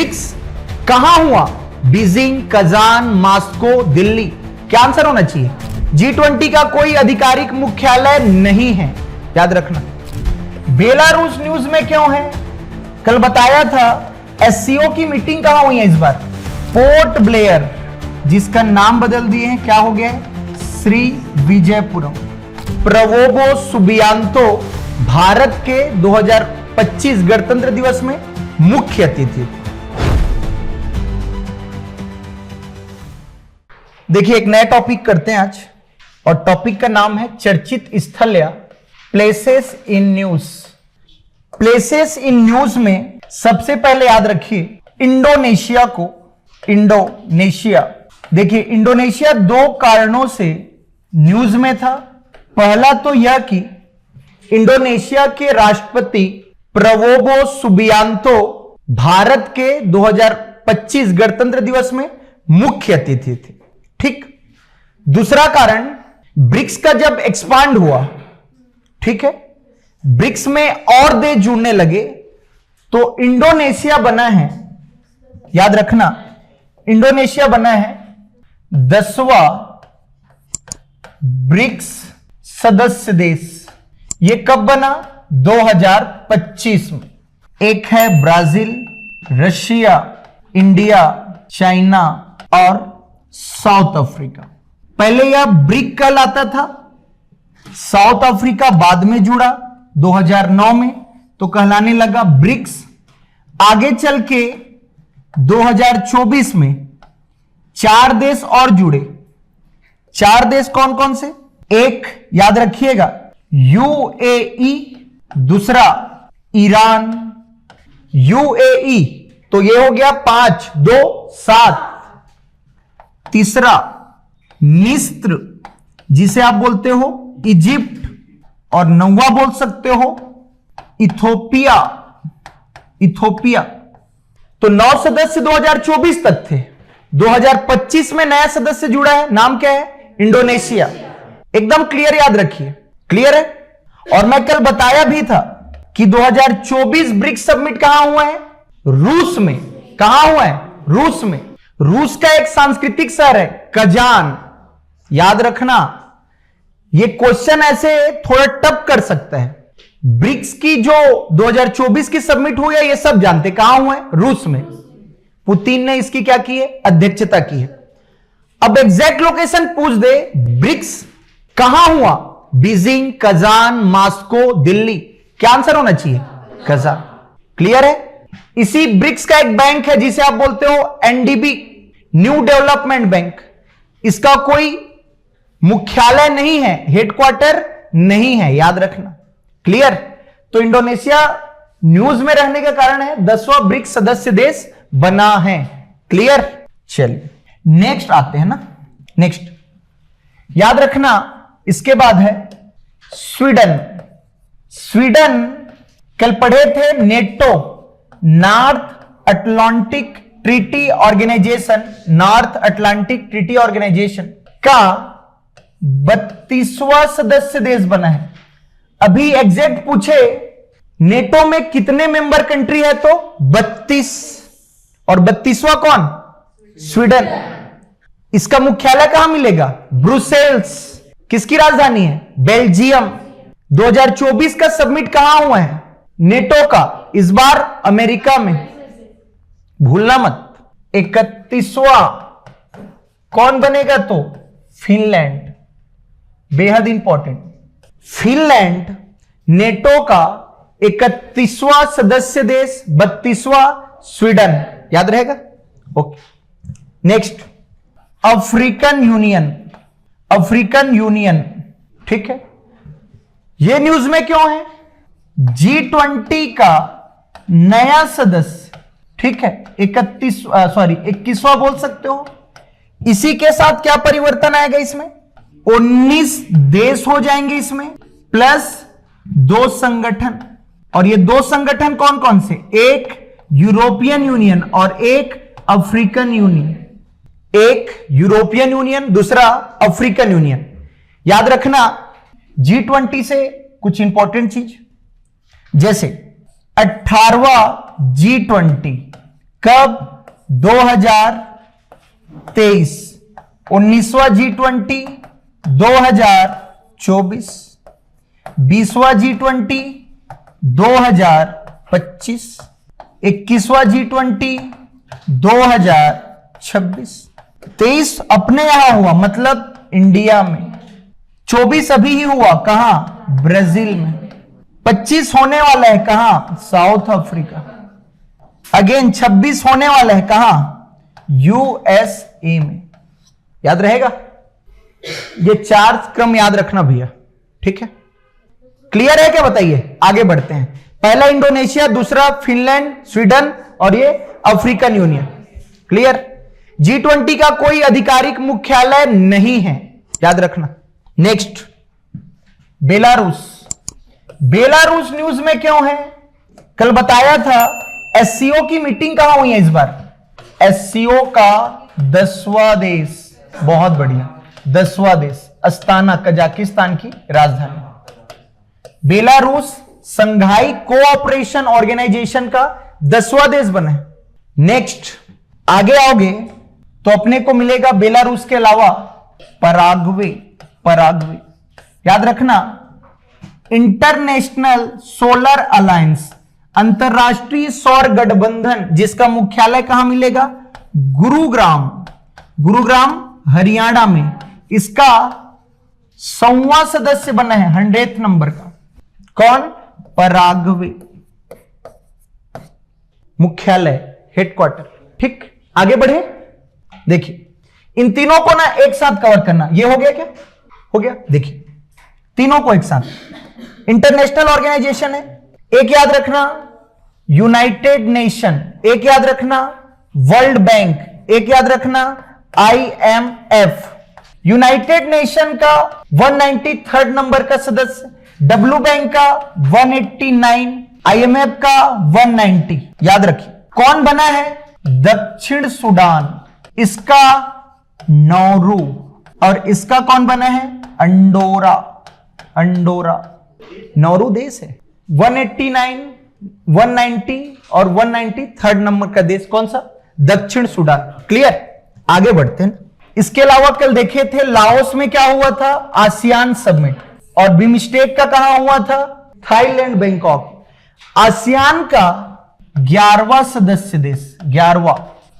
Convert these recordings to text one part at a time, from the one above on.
BRICS कहां हुआ? Beijing, Kazan, Moscow, Delhi. क्या आंसर होना चाहिए? G20 का कोई आधिकारिक मुख्यालय नहीं है, याद रखना। बेलारूस न्यूज में क्यों है? कल बताया था SCO की मीटिंग कहां हुई है इस बार? पोर्ट ब्लेयर, जिसका नाम बदल दिए हैं, क्या हो गया है? श्री विजयपुरम। प्रबोवो सुबियांतो भारत के 2025 गणतंत्र दिवस में मुख्य अतिथि। देखिए एक नया टॉपिक करते हैं आज, और टॉपिक का नाम है चर्चित स्थल या places in news. Places in news में सबसे पहले याद रखिए इंडोनेशिया को। इंडोनेशिया, देखिए इंडोनेशिया दो कारणों से न्यूज में था। पहला तो यह कि इंडोनेशिया के राष्ट्रपति प्रबोवो सुबियांतो भारत के 2025 गणतंत्र दिवस में मुख्य अतिथि थे। ठीक। दूसरा कारण, ब्रिक्स का जब एक्सपांड हुआ, ठीक है, ब्रिक्स में और देश जुड़ने लगे तो इंडोनेशिया बना है, याद रखना, इंडोनेशिया बना है 10वां ब्रिक्स सदस्य देश। यह कब बना? 2025 में। एक है ब्राजील, रशिया, इंडिया, चाइना और साउथ अफ्रीका। पहले यह ब्रिक कहलाता था, साउथ अफ्रीका बाद में जुड़ा 2009 में, तो कहलाने लगा ब्रिक्स। आगे चल के 2024 में 4 देश और जुड़े। 4 देश कौन कौन से? एक याद रखिएगा UAE, दूसरा ईरान, UAE, तो ये हो गया 5, 2, 7। तीसरा मिस्र, जिसे आप बोलते हो इजिप्ट, और 9वां बोल सकते हो इथोपिया। इथोपिया। तो 9 सदस्य 2024 तक थे। 2025 में नया सदस्य जुड़ा है, नाम क्या है? इंडोनेशिया। एकदम क्लियर, याद रखिए। क्लियर है? और मैं कल बताया भी था कि 2024 ब्रिक्स समिट कहां हुआ है? रूस में। कहां हुआ है? रूस में। रूस का एक सांस्कृतिक शहर है कजान, याद रखना। यह क्वेश्चन ऐसे थोड़ा टफ कर सकता है। ब्रिक्स की जो 2024 की समिट हुई है, ये सब जानते कहां हुआ है? रूस में। पुतिन ने इसकी क्या की है? अध्यक्षता की है। अब एग्जैक्ट लोकेशन पूछ दे, ब्रिक्स कहां हुआ? Beijing, Kazan, Moscow, Delhi. क्या आंसर होना चाहिए? कजान। क्लियर है? इसी ब्रिक्स का एक बैंक है जिसे आप बोलते हो NDB, न्यू डेवलपमेंट बैंक। इसका कोई मुख्यालय नहीं है, हेडक्वार्टर नहीं है, याद रखना। क्लियर? तो इंडोनेशिया न्यूज में रहने का कारण है 10वां ब्रिक्स सदस्य देश बना है। क्लियर? चलिए नेक्स्ट आते हैं ना। नेक्स्ट याद रखना, इसके बाद है स्वीडन। स्वीडन कल पढ़े थे NATO, North Atlantic Treaty Organisation, North Atlantic Treaty Organisation का 32वां सदस्य देश बना है। अभी एग्जैक्ट पूछे नेटो में कितने मेंबर कंट्री है, तो 32, और 32वां कौन? स्वीडन। इसका मुख्यालय कहां मिलेगा? ब्रुसेल्स। किसकी राजधानी है? बेल्जियम। 2024 का सबमिट कहां हुआ है? नेटो का, इस बार अमेरिका में, भूलना मत। 31वां कौन बनेगा? तो फिनलैंड। बेहद इंपॉर्टेंट। फिनलैंड नेटो का 31वां सदस्य देश, 32वां स्वीडन। याद रहेगा? Okay. Next African union. African union, ठीक है। यह न्यूज में क्यों है? G20 का नया सदस्य, ठीक है, 21वां बोल सकते हो। इसी के साथ क्या परिवर्तन आएगा इसमें? 19 देश हो जाएंगे इसमें, प्लस 2 संगठन। और ये 2 संगठन कौन कौन से? एक यूरोपियन यूनियन और एक अफ्रीकन यूनियन। एक यूरोपियन यूनियन, दूसरा अफ्रीकन यूनियन। याद रखना G20 से कुछ इंपॉर्टेंट चीज, जैसे 18वां G20 कब? 2023। 19वां G20 2024। 20वां G20 2025। 21वां G20 2026। 23 अपने यहां हुआ, मतलब इंडिया में। 24 अभी ही हुआ, कहां? ब्राजील में। 25 होने वाला है कहां? South Africa. अगेन 26 होने वाला है कहां? यूएसए में। याद रहेगा? ये 4 क्रम याद रखना भैया, ठीक है? क्लियर है क्या? बताइए, आगे बढ़ते हैं। पहला इंडोनेशिया, दूसरा फिनलैंड, स्वीडन और ये अफ्रीकन यूनियन। क्लियर? G20 का कोई आधिकारिक मुख्यालय नहीं है, याद रखना। Next, Belarus. बेलारूस न्यूज में क्यों है? कल बताया था एससीओ की मीटिंग कहां हुई है इस बार? एससीओ का 10वां देश, बहुत बढ़िया, 10वां देश अस्ताना, कजाकिस्तान की राजधानी। बेलारूस संघाई कोऑपरेशन ऑर्गेनाइजेशन का 10वां देश बना है। नेक्स्ट, आगे आओगे तो अपने को मिलेगा बेलारूस के अलावा पराग्वे। पराग्वे याद रखना, इंटरनेशनल सोलर अलायंस, अंतरराष्ट्रीय सौर गठबंधन, जिसका मुख्यालय कहां मिलेगा? गुरुग्राम। गुरुग्राम हरियाणा में। इसका 100वां सदस्य बना है, 100th नंबर का। कौन? पराग्वे। मुख्यालय, हेडक्वार्टर। ठीक, आगे बढ़े। देखिए, इन तीनों को ना एक साथ कवर करना। ये हो गया क्या? हो गया। देखिए, तीनों को एक साथ, इंटरनेशनल ऑर्गेनाइजेशन है, एक याद रखना यूनाइटेड नेशन, एक याद रखना वर्ल्ड बैंक, एक याद रखना IMF। यूनाइटेड नेशन का 193rd नंबर का सदस्य, डब्ल्यू बैंक का 189, IMF का 190। याद रखिए। कौन बना है? दक्षिण सूडान, इसका नौरू, और इसका कौन बना है? अंडोरा। अंडोरा नौरू देश है। 189, 190 और 193rd नंबर का देश कौन सा? दक्षिण सूडान। क्लियर? आगे बढ़ते हैं। इसके अलावा कल देखे थे लाओस में क्या हुआ था? ASEAN summit. और बिमस्टेक का कहां हुआ था? Thailand, Bangkok. आसियान का 11वां सदस्य देश, 11वां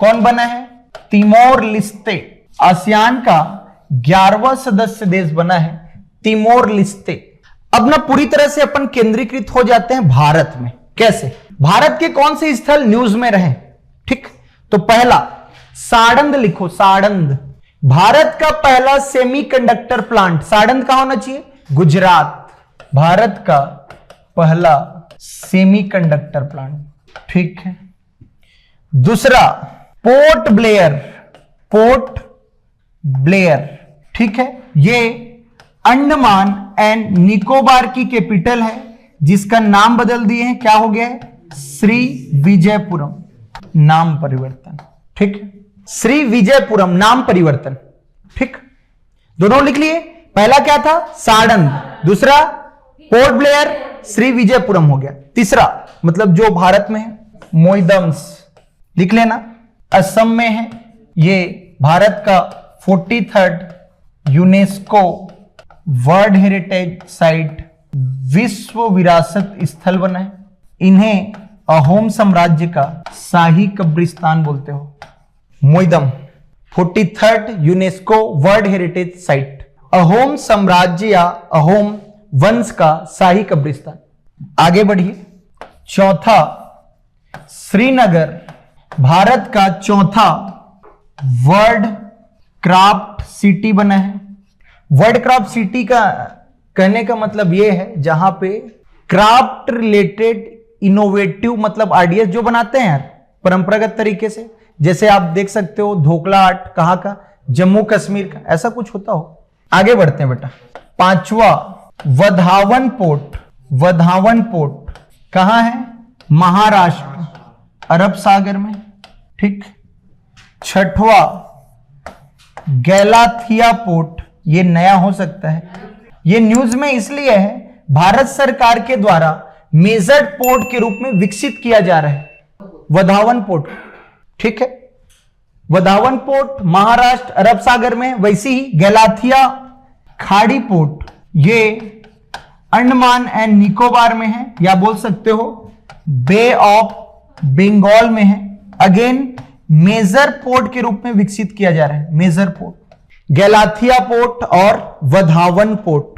कौन बना है? तिमोर लिस्ते। आसियान का 11वां सदस्य देश बना है तिमोर लिस्ते। अब ना पूरी तरह से अपन केंद्रीकृत हो जाते हैं भारत में। कैसे? भारत के कौन से स्थल न्यूज में रहे? ठीक, तो पहला साड़ंद लिखो, साड़ंद। भारत का पहला सेमीकंडक्टर प्लांट साड़ंद का होना चाहिए, गुजरात। भारत का पहला सेमीकंडक्टर प्लांट, ठीक है। दूसरा पोर्ट ब्लेयर, पोर्ट ब्लेयर, ठीक है। ये अंडमान एंड निकोबार की कैपिटल है, जिसका नाम बदल दिए हैं, क्या हो गया है? श्री विजयपुरम। नाम परिवर्तन, ठीक है। श्री विजयपुरम नाम परिवर्तन, ठीक। दोनों लिख लिए। पहला क्या था? साड़ंद। दूसरा पोर्ट ब्लेयर, श्री विजयपुरम हो गया। तीसरा मतलब जो भारत में है, मोइदम्स लिख लेना, असम में है। ये भारत का 43rd UNESCO world heritage site, विश्व विरासत स्थल बना है। इन्हें अहोम साम्राज्य का शाही कब्रिस्तान बोलते हो। Moidam 43rd UNESCO world heritage site, Ahom साम्राज्य या अहोम वंश का शाही कब्रिस्तान। आगे बढ़िए। चौथा श्रीनगर, भारत का चौथा वर्ल्ड क्राफ्ट सिटी बना है। वर्ल्ड क्राफ्ट सिटी का कहने का मतलब यह है जहां पे क्राफ्ट रिलेटेड इनोवेटिव मतलब आइडियाज जो बनाते हैं यार परंपरागत तरीके से, जैसे आप देख सकते हो ढोकला आर्ट कहां का? जम्मू कश्मीर का, ऐसा कुछ होता हो। आगे बढ़ते हैं बेटा। पांचवा वधावन पोर्ट, वधावन पोर्ट कहां है? महाराष्ट्र, अरब सागर में, ठीक। छठवा गैलाथिया पोर्ट, ये नया हो सकता है, ये न्यूज में इसलिए है भारत सरकार के द्वारा मेजर्ड पोर्ट के रूप में विकसित किया जा रहा है वधावन पोर्ट। ठीक है। वधावन पोर्ट महाराष्ट्र अरब सागर में, वैसे ही गैलाथिया खाड़ी पोर्ट ये अंडमान एंड निकोबार में है, या बोल सकते हो बे ऑफ बंगाल में है। अगेन मेजर पोर्ट के रूप में विकसित किया जा रहा है, मेजर पोर्ट गैलाथिया पोर्ट और वधावन पोर्ट।